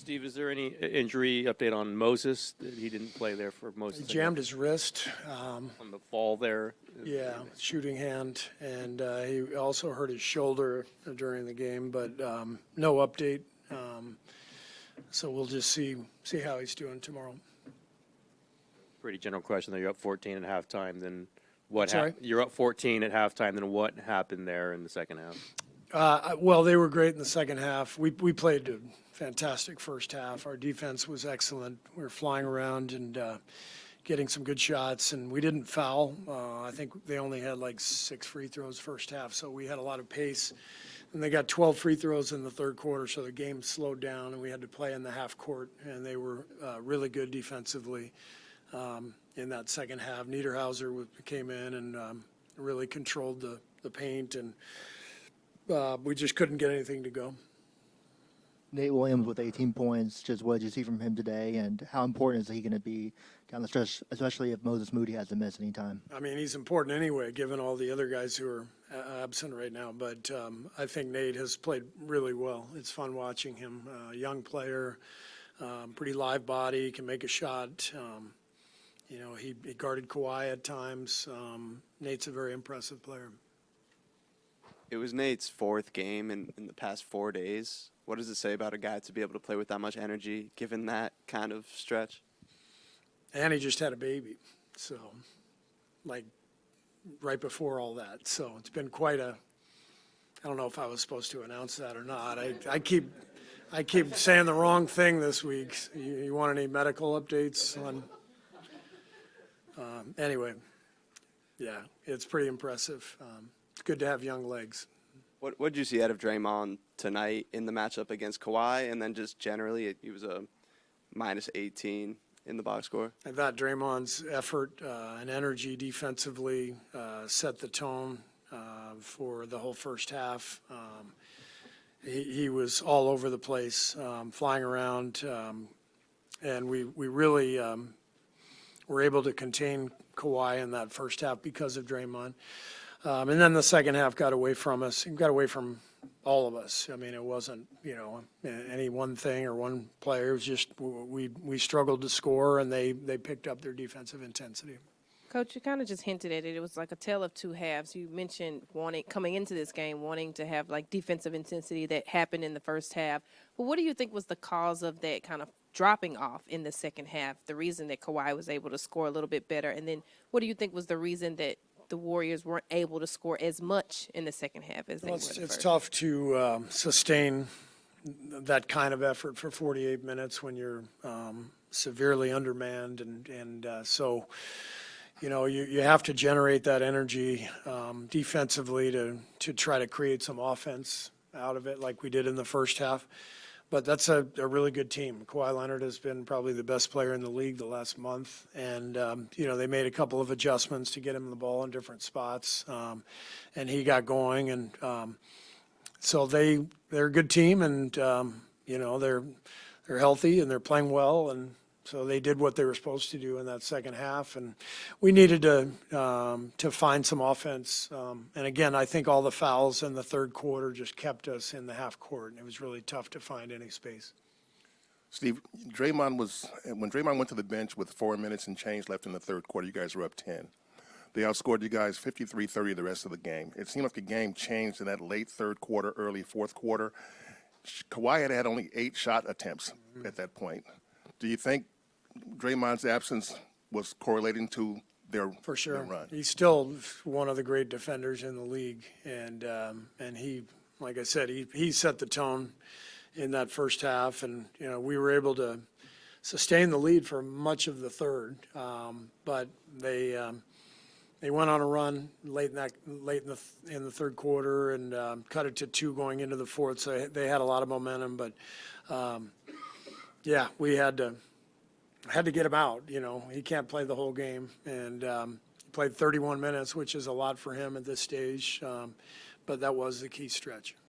Steve, is there any injury update on Moses? He didn't play there for most of He the jammed his wrist. on the fall there. Yeah, shooting hand, and he also hurt his shoulder during the game, but no update. So we'll just see how he's doing tomorrow. Pretty general question there. You're up 14 at halftime. Then what Sorry? happened? You're up 14 at halftime. Then what happened there in the second half? Well, they were great in the second half. We played a fantastic first half. Our defense was excellent. We were flying around and getting some good shots, and we didn't foul. I think they only had like 6 free throws first half, so we had a lot of pace. And they got 12 free throws in the third quarter, so the game slowed down, and we had to play in the half court, and they were really good defensively in that second half. Niederhauser came in and really controlled the paint, and we just couldn't get anything to go. Nate Williams with 18 points. Just what did you see from him today, and how important is he going to be down the stretch, especially if Moses Moody has to miss any time? I mean, he's important anyway, given all the other guys who are absent right now. But I think Nate has played really well. It's fun watching him. Young player, pretty live body, can make a shot. He guarded Kawhi at times. Nate's a very impressive player. It was Nate's 4th game in the past 4 days. What does it say about a guy to be able to play with that much energy, given that kind of stretch? And he just had a baby, so like right before all that. So it's been quite a. I don't know if I was supposed to announce that or not. I keep saying the wrong thing this week. You want any medical updates on? Anyway, yeah, it's pretty impressive. It's good to have young legs. What did you see out of Draymond tonight in the matchup against Kawhi, and then just generally, he was a minus 18 in the box score? I thought Draymond's effort and energy defensively set the tone for the whole first half. He was all over the place, flying around, and we really were able to contain Kawhi in that first half because of Draymond. And then the second half got away from us. It got away from all of us. I mean, it wasn't, any one thing or one player. It was just we struggled to score, and they picked up their defensive intensity. Coach, you kind of just hinted at it. It was like a tale of two halves. You mentioned coming into this game, wanting to have like defensive intensity that happened in the first half. But what do you think was the cause of that kind of dropping off in the second half? The reason that Kawhi was able to score a little bit better, and then what do you think was the reason that the Warriors weren't able to score as much in the second half as they were in the first? It's tough to sustain that kind of effort for 48 minutes when you're severely undermanned, and so you have to generate that energy defensively to try to create some offense out of it, like we did in the first half. But that's a really good team. Kawhi Leonard has been probably the best player in the league the last month. And, they made a couple of adjustments to get him the ball in different spots. And he got going. And so they're a good team. And, they're healthy and they're playing well. And so they did what they were supposed to do in that second half. And we needed to find some offense. And again, I think all the fouls in the third quarter just kept us in the half court. And it was really tough to find any space. Steve, when Draymond went to the bench with 4 minutes and change left in the third quarter, you guys were up 10. They outscored you guys 53-30 the rest of the game. It seemed like the game changed in that late third quarter, early fourth quarter. Kawhi had only 8 shot attempts at that point. Do you think Draymond's absence was correlating to their For sure. their run? He's still one of the great defenders in the league. And he, like I said, he set the tone in that first half. And, we were able to sustain the lead for much of the third. But they went on a run late in the third quarter and cut it to 2 going into the fourth. So they had a lot of momentum. But, we had to get him out. He can't play the whole game, and he played 31 minutes, which is a lot for him at this stage. But that was the key stretch.